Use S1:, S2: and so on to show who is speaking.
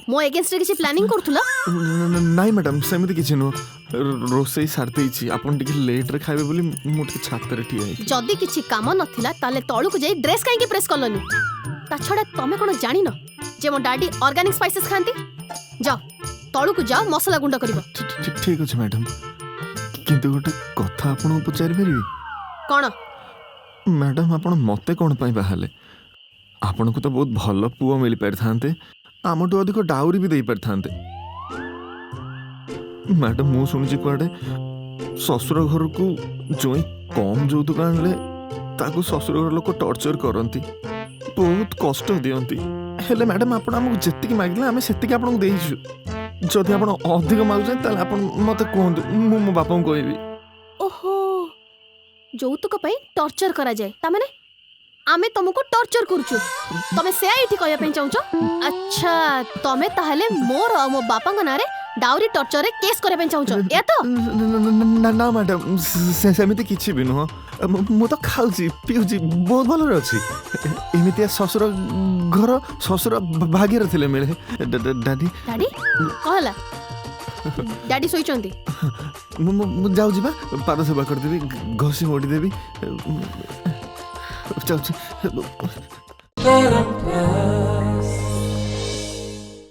S1: मो अगेंस्ट किसी प्लानिंग करथुला
S2: नाई मैडम सेମିତି କିଛି ନୁହଁ ରୋଷେଇ ସାରି ଦେଇଛି ଆପଣ ଟିକେ ଲେଟ୍ରେ ଖାଇବେ ବୋଲି ମୁଁ ଟିକେ ଛାତରେ ଠିଆ ହେଇଛି
S1: जदी किसी काम नथिला ताले तळुक जाई ड्रेस काहे प्रेस करलनी ता छडा तमे कोन जानि न जे मो डैडी ऑर्गेनिक स्पाइसेस खांती जाओ तळुक जाओ मसाला गुंड करिवो
S2: ठीक अछि मैडम किंतु गोटे कथा आपण पचारि परिबे
S1: कोन
S2: मैडम आपण मते कोन पई बाहाले आपण को तो बहुत भलो पुओ मिल पार थांते आमटो अधिक डाउरी भी दे पार थांते मैडम मु सुनिछि कुआडे ससुर घर को जोई कम जौतुक आनले ताकू ससुर घर लोक टॉर्चर करंती बहुत कष्ट दियंती हेले मैडम आपण हमकु जेतिकी मागिले आमे सेतिकी आपण देइछु जदि आपण अधिक मागुछन ताले आपण मते कोहंतु मु मो बापा को कहबी
S1: ओहो जौतुक पई टॉर्चर करा जाए ता माने आमे तुमको टॉर्चर करछु तमे से आईठी कहया पे चाहछो अच्छा तमे ताहले मोर और मो बापा को नारे डाउरी टॉर्चर रे केस करे पे चाहछो ए तो
S2: ना मैडम सेमिति किछि भी नुह मु तो खाउची पिउची बहुत भलो अछि एमिति ससुर घर ससुर भाग्यर थिले मिले डैडी
S1: डैडी कहला डैडी सोइचंती
S2: मु जाउ जिबा पाद सेवा कर देबी घसी मोडी देबी जाउ